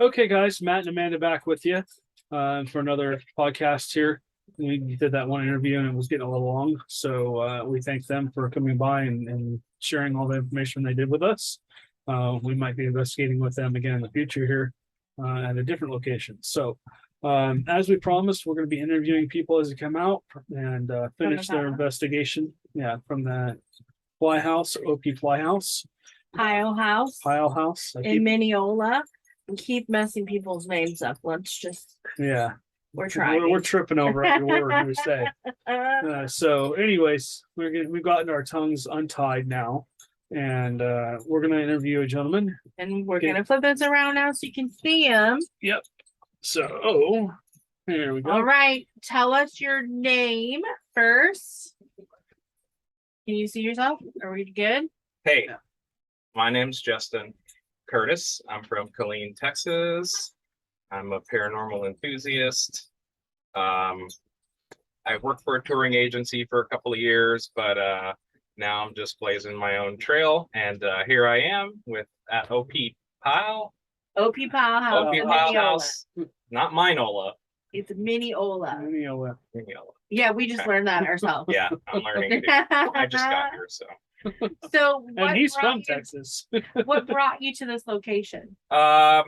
Okay, guys, Matt and Amanda back with you for another podcast here. We did that one interview and it was getting a little long. So we thank them for coming by and sharing all the information they did with us. We might be investigating with them again in the future here at a different location. So as we promised, we're going to be interviewing people as they come out and finish their investigation. Yeah, from the Plye House, OP Plye House. Pyle House Pyle House. in Mineola. We keep messing people's names up. Let's just we're trying. We're tripping over every word we say. So, anyways, we've gotten our tongues untied now, and we're gonna interview a gentleman. And we're gonna flip this around now so you can see him. Yep. So, here we go. All right. Tell us your name first. Can you see yourself? Are we good? Hey, my name's Justin Curtis. I'm from Killeen, Texas. I'm a paranormal enthusiast. I worked for a touring agency for a couple of years, but now I'm just blazing my own trail. And here I am at OP Pyle. OP Plye House. OP Plye House. Not Mineola. It's Mineola. Mineola. Yeah, we just learned that ourselves. Yeah, I'm learning. I just got here, so. So And he's from Texas. What brought you to this location? I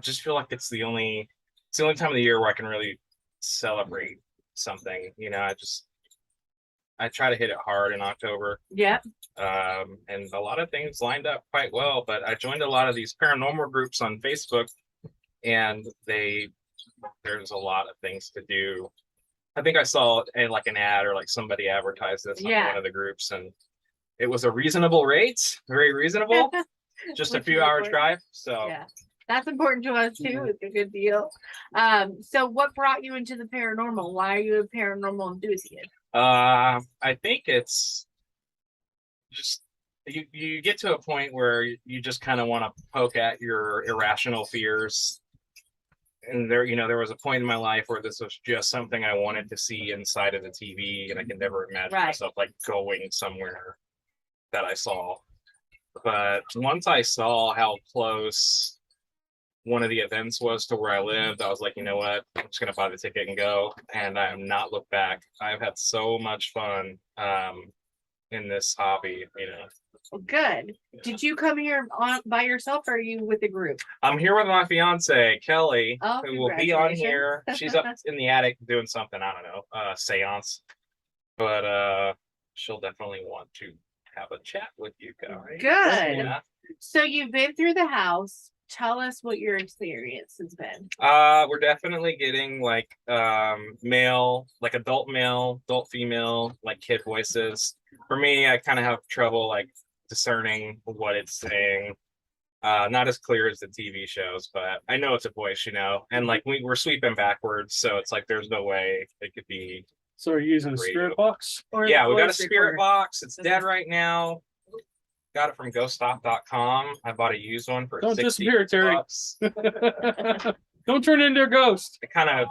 just feel like it's the only time of the year where I can really celebrate something. You know, I try to hit it hard in October. Yeah. And a lot of things lined up quite well, but I joined a lot of these paranormal groups on Facebook, and there's a lot of things to do. I think I saw like an ad or like somebody advertised this on one of the groups, and it was a reasonable rate, very reasonable, just a few hours drive. So yeah, that's important to us too. It's a good deal. So what brought you into the paranormal? Why are you a paranormal enthusiast? I think it's just you get to a point where you just kind of want to poke at your irrational fears. And there was a point in my life where this was just something I wanted to see inside of the TV, and I could never imagine myself like going somewhere that I saw. But once I saw how close one of the events was to where I lived, I was like, you know what? I'm just gonna buy the ticket and go, and I have not looked back. I've had so much fun in this hobby, Well, good. Yeah. Did you come here by yourself, or are you with a group? I'm here with my fiance, Kelly, Oh, who will be on here. She's up in the attic doing something, I don't know, seance. But she'll definitely want to have a chat with you guys. Good. Yeah. So you've been through the house. Tell us what your experience has been. We're definitely getting like male, like adult male, adult female, like kid voices. For me, I kind of have trouble like discerning what it's saying. Not as clear as the TV shows, but I know it's a voice, and like we're sweeping backwards, so it's like there's no way it could be. So are you using a spirit box? Yeah, we got a spirit box. It's dead right now. Got it from ghoststop.com. I bought a used one for Don't 60 disappear, Terry. bucks. Don't turn into a ghost. It kind of,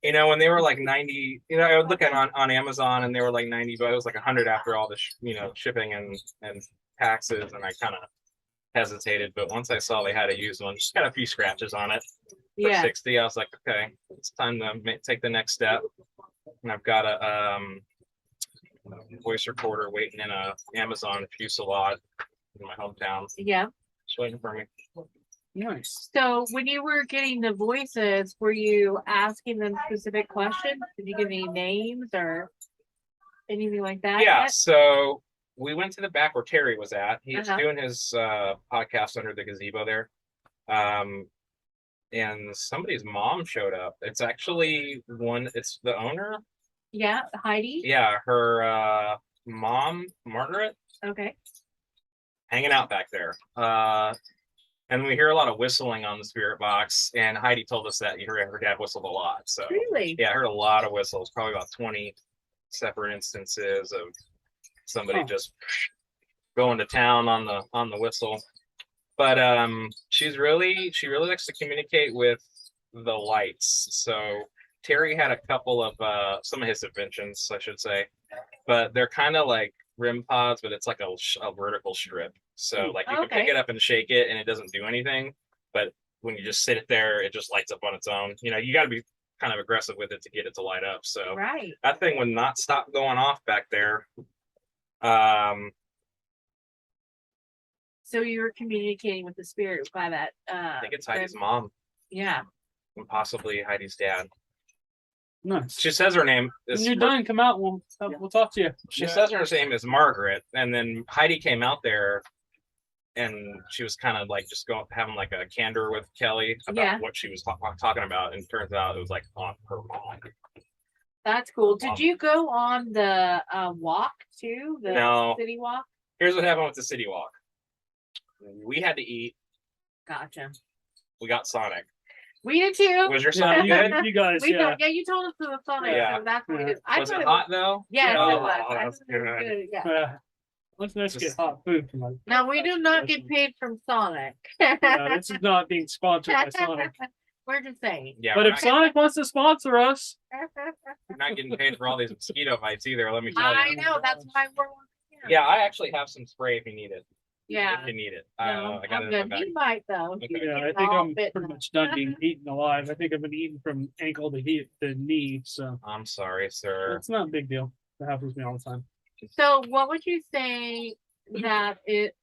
when they were like 90, I would look at on Amazon and they were like 90, but it was like 100 after all the shipping and taxes, and I kind of hesitated. But once I saw they had a used one, just got a few scratches on it for 60. I was like, okay, it's time to take the next step. And I've got a voice recorder waiting in a Amazon fuselage in my hometown. Yeah. Just waiting for me. Nice. So when you were getting the voices, were you asking them specific questions? Did you give any names or anything like that? Yeah. Yet? So we went to the back where Terry was at. He's doing his podcast under the gazebo there. And somebody's mom showed up. It's actually it's the owner. Yeah, Heidi. Yeah, her mom, Margaret. Okay. Hanging out back there. And we hear a lot of whistling on the spirit box. And Heidi told us that her dad whistled a lot. So Really? yeah, I heard a lot of whistles, probably about 20 separate instances of somebody just going to town on the whistle. But she really likes to communicate with the lights. So Terry had a couple of some of his inventions, I should say, but they're kind of like REM pods, but it's like a vertical strip. So like you can Okay. pick it up and shake it and it doesn't do anything. But when you just sit it there, it just lights up on its own. You know, you got to be kind of aggressive with it to get it to light up. So Right. that thing would not stop going off back there. Um, So you were communicating with the spirit by that. I think it's Heidi's mom Yeah. and possibly Heidi's dad. Nice. She says her name When is you're done, come out. We'll talk to you. She says her name is Margaret, and then Heidi came out there, and she was kind of like just going having like a candor with Kelly about what she was talking about, and turns out it was like on her mom. That's cool. Did you go on the walk too? The No. city walk? Here's what happened with the city walk. We had to eat. Gotcha. We got Sonic. We did too. Was your Sonic good? You guys, We thought, you told us it was Sonic, Yeah. so that's what it is. Was it hot though? Yes, Oh, it was. I that's thought it was good. good. Yeah. Let's get Just- hot food from us. No, we do not get paid from Sonic. This is not being sponsored by Sonic. We're just saying. Yeah, But we're if Sonic wants to sponsor us, not getting paid for all these mosquito bites either. Let me tell I you. know, that's why we're here. Yeah, I actually have some spray if you need it. Yeah. If you need it. No, I got I'm it in good. my bag. He might though. Okay. yeah, I Getting think all I'm bitten pretty up. much done being eaten alive. I think I've been eaten from ankle to knee, so I'm sorry, sir. it's not a big deal. That happens to me all the time. So what would you say that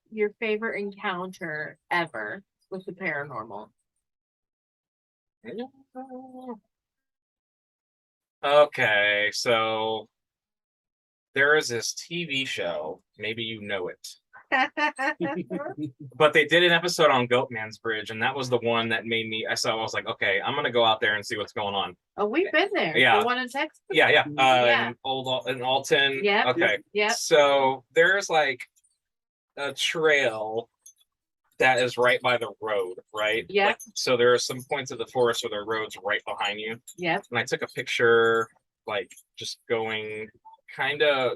your favorite encounter ever with the paranormal? Okay, so there is this TV show, maybe you know it, but they did an episode on Goatman's Bridge, and that was the one that made me. I was like, okay, I'm gonna go out there and see what's going on. Oh, we've been there. Yeah. The one in Texas. Yeah. Yeah. In Alton. Yep. Okay. Yep. So there's like a trail that is right by the road, right? Yep. Like, so there are some points of the forest where the road's right behind you. Yep. And I took a picture, like just going kind of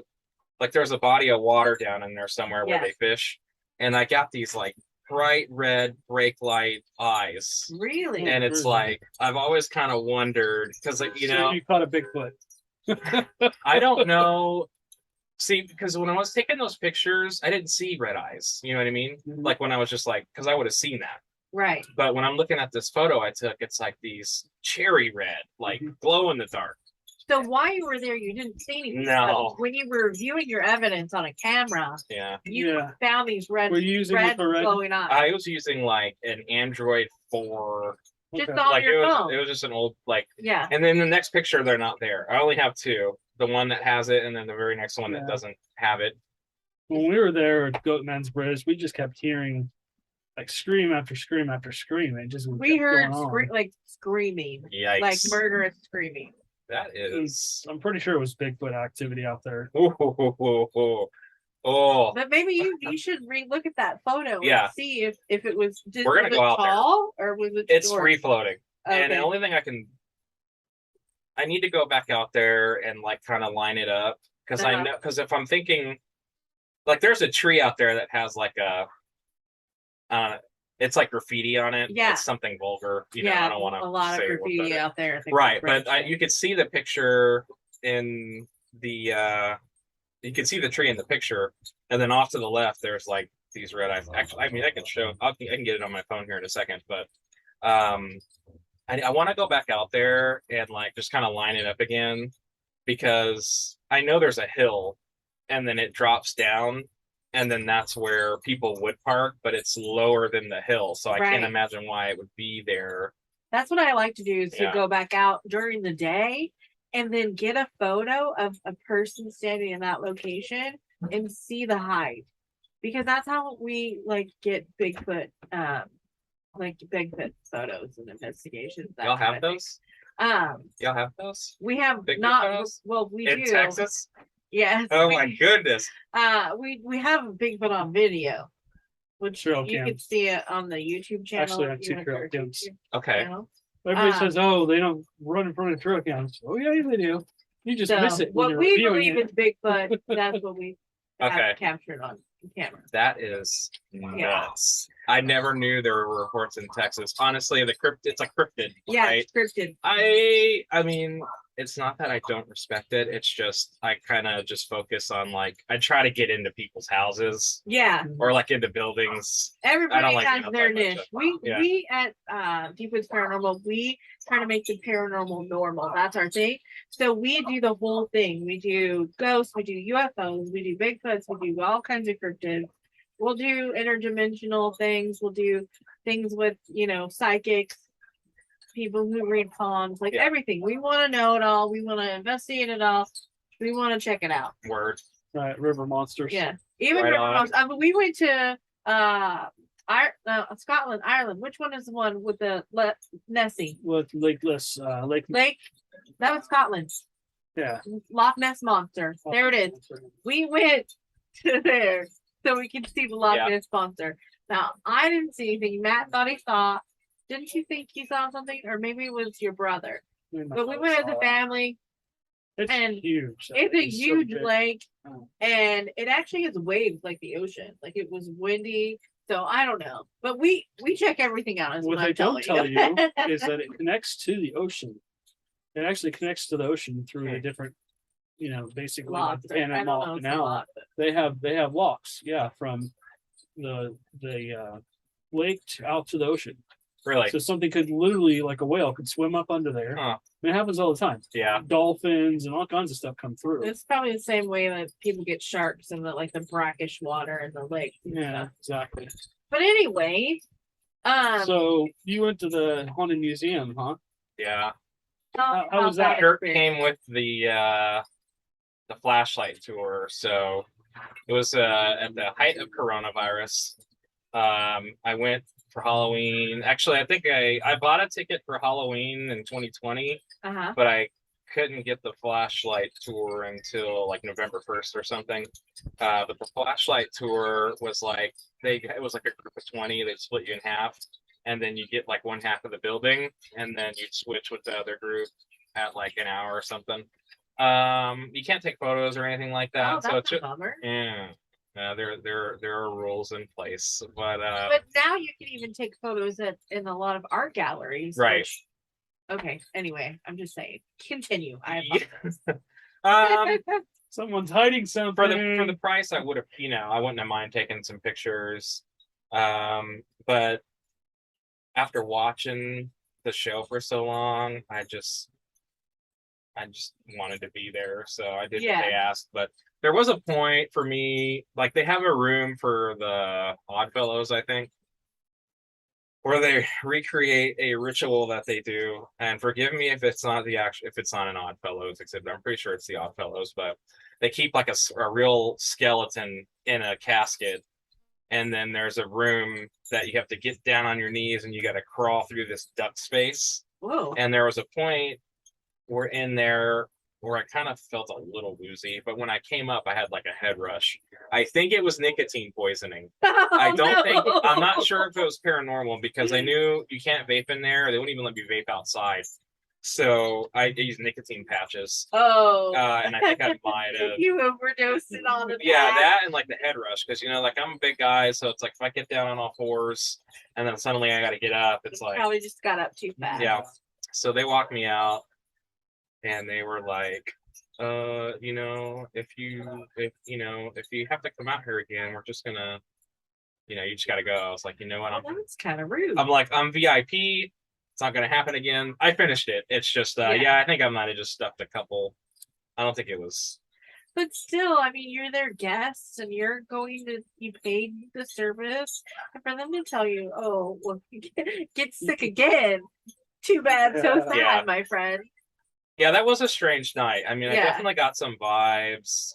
like there's a body of water down in there somewhere where Yeah. they fish. And I got these like bright red brake light eyes. Really? And it's like, I've always kind of wondered because, like, you know, you caught a Bigfoot. I don't know. See, because when I was taking those pictures, I didn't see red eyes. You know what I mean? Mhm. Like when I was just like, because I would have seen that. Right. But when I'm looking at this photo I took, it's like these cherry red, like glow in the dark. So while you were there, you didn't see anything. No. But when you were viewing your evidence on a camera, Yeah. you Yeah. found these red, Were you using red infrared? glowing eyes. I was using like an Android 4. Just Okay. on Like your phone. it was just an old like. Yeah. And then the next picture, they're not there. I only have two. The one that has it, and then the very next one that Yeah. doesn't have it. When we were there at Goatman's Bridge, we just kept hearing like scream after scream after scream. It just We kept heard going on. like screaming, Yikes! like murderous screaming. That is. I'm pretty sure it was Bigfoot activity out there. Oh, But maybe you should re-look at that photo Yeah. and see if it was just We're gonna was it go out there. tall or was it it's short? free floating. And the Okay. only thing I need to go back out there and like kind of line it up because I Uh-huh. know, because if I'm thinking, like, there's a tree out there that has like it's like graffiti on it. Yeah. It's something vulgar. You know, I Yeah, don't want to a lot of say graffiti out there. I think Right, that's but you could see the picture in the you can see the tree in the picture, and then off to the left there's like these red eyes. Actually, I mean, I can show. I can get it on my phone here in a second, but I want to go back out there and like just kind of line it up again because I know there's a hill, and then it drops down, and then that's where people would park, but it's lower than the hill, so I can't Right. imagine why it would be there. That's what I like to do is to Yeah. go back out during the day and then get a photo of a person standing in that location and see the height. Because that's how we like get Bigfoot photos and investigations. that Y'all kind have of thing. those? Um Y'all have those we have Bigfoot not photos? well we in do. Texas? Yes. Oh we, my goodness! we have Bigfoot on video. Which Trail you can cams. see it on the YouTube channel. Actually, on if you two went trail to our cams. YouTube Okay, channel. Everybody says, "Oh, they don't run in front of truck cams." Oh yeah, they do. You just miss it. when What you're we reviewing believe it. is Bigfoot, that's what we have Okay. captured on camera. that is nuts. I never knew there were reports in Texas. Honestly, it's a cryptid, Yeah, right? scripted. I mean, it's not that I don't respect it. It's just I kind of just focus on like I try to get into people's houses Yeah, or like into buildings. everybody like has being their outside much niche. of- We Yeah. we at Deepwood's Paranormal, we try to make the paranormal normal. That's our thing. So we do the whole thing. We do ghosts, we do UFOs, we do Bigfoots, we do all kinds of cryptids. We'll do interdimensional things. We'll do things with, psychics, people who read palms, like Yeah. everything. We want to know it all. We want to investigate it all. We want to check it out. Word. Right, river monsters. Yeah. Even Right River on. Monsters. We went to Scotland, Ireland. Which one is the one with the Nessie? With Lakeless, Lake. Lake. That was Scotland. Yeah. Loch Ness Monster. There it is. We went to there so we could see the Loch Yeah. Ness Monster. Now, I didn't see anything. Matt thought he saw. Didn't you think you saw something? Or maybe it was your brother. But we went as a family. It's and huge. It's a It's so huge big. lake. Oh. And it actually has waves like the ocean. Like it was windy. So I don't know. But we check everything out. Is What what they I'm don't telling tell you is that it connects to the ocean. It actually connects to the ocean through the different, basically like Locks. the I don't know Panama if it's a Canal. lock, but- They have locks, yeah, from the lake out to the ocean. Really? So something could literally, like a whale, could swim up under there. Huh. And it happens all the time. Yeah. Dolphins and all kinds of stuff come through. It's probably the same way that people get sharks in the brackish water in the lake. and Yeah, stuff. exactly. But anyway, So you went to the haunted museum, huh? Yeah. how was that? Shirt came with the flashlight tour, so it was at the height of coronavirus. I went for Halloween. Actually, I think I bought a ticket for Halloween in 2020, Uh-huh. but I couldn't get the flashlight tour until like November 1st or something. But the flashlight tour was like it was like a group of 20. They split you in half, and then you get like one half of the building, and then you'd switch with the other group at like an hour or something. You can't take photos or anything like that. Oh, So that's it's a bummer. yeah. There are rules in place, but But now you can even take photos in a lot of art galleries. right. which- okay. Anyway, I'm just saying. Continue. I um Someone's hiding something. for the price I would have I wouldn't have mind taking some pictures. But after watching the show for so long, I just wanted to be there, so I did what they asked. But there was a point for me, like they have a room for the Oddfellows, I think, where they recreate a ritual that they do. And forgive me if it's not if it's not an Oddfellows exhibit. I'm pretty sure it's the Oddfellows, but they keep like a real skeleton in a casket. And then there's a room that you have to get down on your knees and you got to crawl through this duct space. Whoa. And there was a point where in there where I kind of felt a little woozy, but when I came up, I had like a head rush. I think it was nicotine poisoning. I don't think, I'm not sure if it was paranormal because I knew you can't vape in there. They wouldn't even let me vape outside. So I used nicotine patches. Oh. And I think I might have. You overdosed it on the Yeah, pack. that and like the head rush, because like I'm a big guy, so it's like if I get down on all fours and then suddenly I got to get up, it's like Probably just got up too fast. yeah. So they walked me out, and they were like, if you have to come out here again, we're just gonna, you just got to go. I was like, you know what? Well, that's kind of rude. I'm like, I'm VIP. It's not going to happen again. I finished it. It's just, I think I might have just stuffed a couple. I don't think it was. But still, I mean, you're their guests and you paid the service. And for them to tell you, oh, well, get sick again. Too bad, so sad, Yeah. my friend. Yeah, that was a strange night. I mean, I Yeah. definitely got some vibes.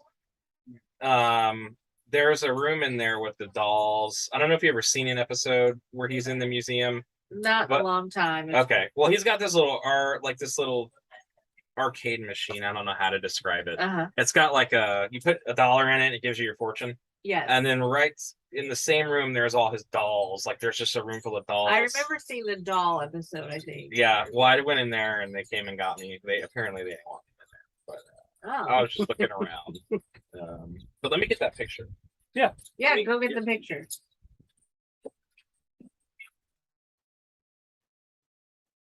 There's a room in there with the dolls. I don't know if you ever seen an episode where he's in the museum. Not a long time. Okay. Well, he's got this little arcade machine. I don't know how to describe it. Uh-huh. It's got like you put $1 in it, it gives you your fortune. Yes. And then right in the same room, there's all his dolls. Like there's just a room full of dolls. I remember seeing the doll episode, I think. Yeah. Well, I went in there and they came and got me. They didn't want me in there, but I was just looking around. But let me get that picture. Yeah, Let me go get the picture.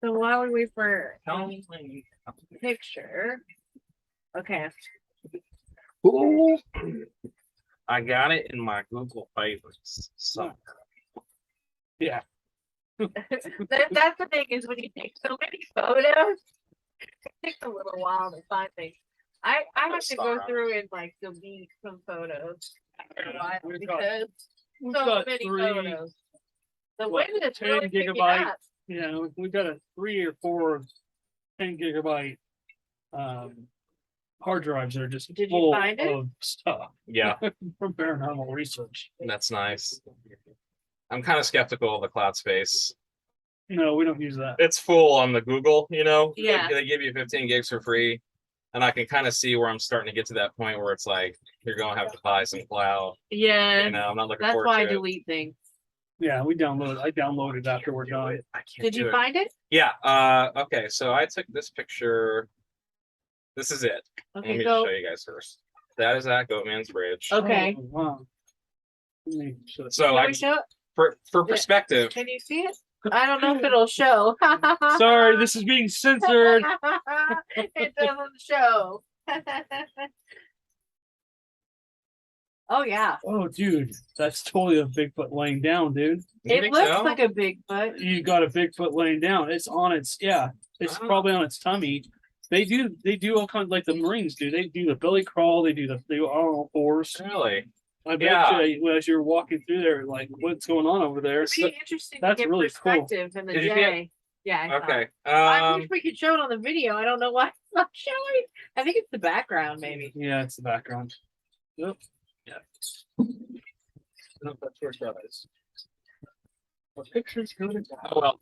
So while we wait for Tell a me when you- picture. Okay. Ooh. I got it in my Google favorites. So Yeah. That's the thing is when you take so many photos, it takes a little while to find things. I have to go through and like delete some photos after a while We've got- because We've so got many 3, photos. The what, wind is 10 really picking gigabyte? up. you know, we've got a 3 or 4 10 gigabyte hard drives that are just Did you full find it? of stuff yeah, from paranormal research. that's nice. I'm kind of skeptical of the cloud space. No, we don't use that. It's full on the Google, Yeah. They give you 15 gigs for free. And I can kind of see where I'm starting to get to that point where it's like you're gonna have to buy some cloud. Yeah. I'm not looking That's forward why I to it. delete things. Yeah, I downloaded after we're done. I can't Did do you it. find it? Yeah. Okay. So I took this picture. This is it. Let Okay, me so just show you guys first. That is at Goatman's Bridge. okay. Oh, wow. Let me show So Can I, we show it? for Yeah. perspective, Can you see it? I don't know if it'll show. Sorry, this is being censored. It doesn't show. Oh yeah. Oh, dude, that's totally a Bigfoot laying down, dude. you It think looks so? like a Bigfoot. You got a Bigfoot laying down. It's on its, it's Oh. probably on its tummy. They do all kinds like the Marines do. They do the belly crawl. They do all fours. Really? I bet Yeah. you as you're walking through there, like what's going on over there. It'd be interesting to that's get really cool. perspective in the Did you see day. Yeah. I saw it. Okay. I wish we could show it on the video. I don't know why it's not showing. I think it's the background, maybe. Yeah, it's the background. Yep. Yeah. Nope, that's where it is. What pictures go to Oh, well,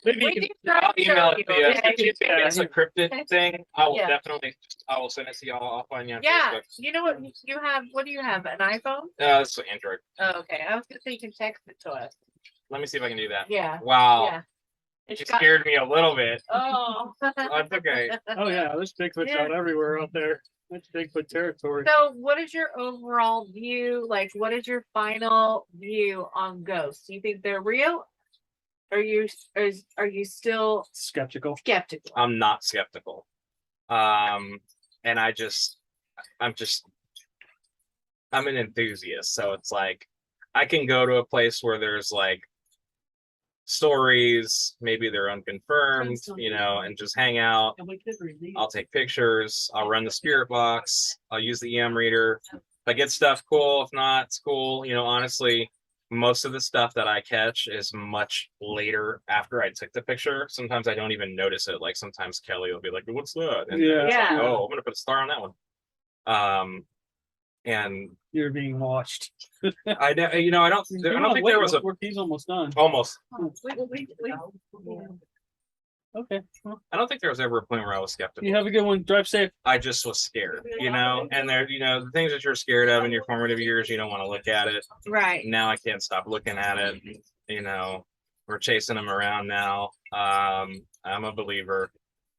maybe We you can can try I'll to email show it to you. you. Yeah, If you think it's a cryptid thing, I will Yeah. definitely. I will send it to y'all. I'll find you on Yeah. Facebook. You know what you have? What do you have? An iPhone? It's Android. Oh, okay. I was gonna say you can text it to us. Let me see if I can do that. Yeah. Wow. Yeah. You It's got- scared me a little bit. Oh. That's okay. Oh yeah, there's Bigfoot's Yeah. out everywhere out there. That's Bigfoot territory. So, what is your overall view? Like, what is your final view on ghosts? Do you think they're real? Are you still Skeptical. skeptical? I'm not skeptical. And I'm an enthusiast. So it's like I can go to a place where there's like stories, maybe they're unconfirmed, and just hang out. I'll take pictures. I'll run the spirit box. I'll use the EM reader. If I get stuff, cool. If not, it's cool. Honestly, most of the stuff that I catch is much later after I took the picture. Sometimes I don't even notice it. Like sometimes Kelly will be like, "What's that?" And Yeah. it's like, Yeah. "Oh, I'm gonna put a star on that one." And You're being watched. I don't think there was a He's almost done. almost. Okay. Well, I don't think there was ever a point where I was skeptical. you have a good one. Drive safe. I just was scared, and there, the things that you're scared of in your formative years, you don't want to look at it. Right. Now I can't stop looking at it. We're chasing them around now. I'm a believer.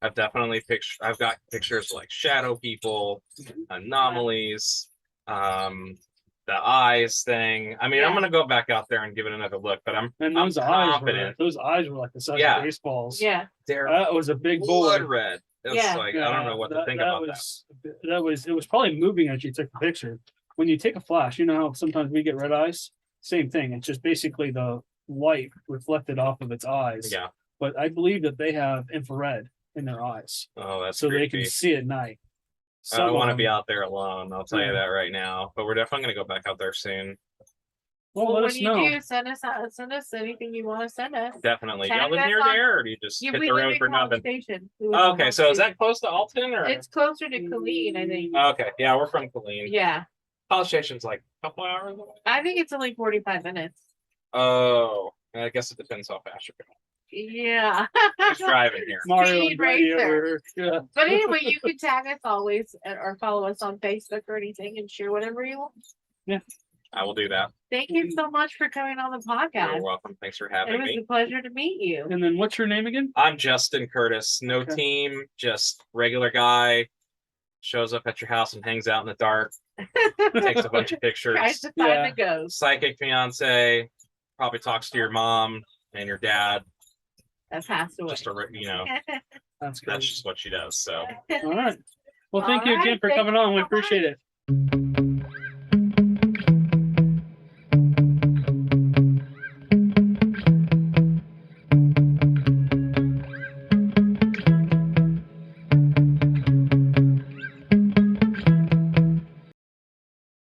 I've got pictures like shadow people, anomalies, the eyes thing. I mean, I'm Yeah. gonna go back out there and give it another look, but I'm And those confident. eyes were like the size Yeah. of baseballs. Yeah. They're That was a big blood boy. red. It's Yeah. like I don't know what to think about that. It was probably moving as you took the picture. When you take a flash, you know how sometimes we get red eyes? Same thing. It's just basically the light reflected off of its eyes. Yeah. But I believe that they have infrared in their eyes. Oh, that's So they creepy. can see at night. I don't want to Some, be out there alone. I'll tell you Yeah. that right now. But we're definitely going to go back out there soon. Well, let when us you know. do, send us anything you want to send us. Definitely. Tag Y'all live us near on- there, or do you just Yeah, hit we the live road in for College nothing? Station. We live in Oh, okay, College so is Station. that close to Alton, or? It's closer to Colleen, I think. Okay, yeah, we're from Killeen. Yeah, College Station's like a couple hours away. I think it's only 45 minutes. Oh, I guess it depends how fast you're going. Yeah. Who's driving here? Mario Speed and Brady racer. over here. Yeah. But anyway, you can tag us always or follow us on Facebook or anything and share whatever you want. I will do that. Thank you so much for coming on the You're podcast. welcome. Thanks for It having was me. a pleasure to meet you. And then what's your name again? I'm Justin Curtis. No Okay. team, just regular guy. Shows up at your house and hangs out in the dark. Takes a bunch of pictures. Tries to find Yeah. the ghost. Psychic fiance. Probably talks to your mom and your dad. that passed away. just a That's good. that's just what she does. So All right. Well, thank All you again right, for thank coming you on. We so much. appreciate it.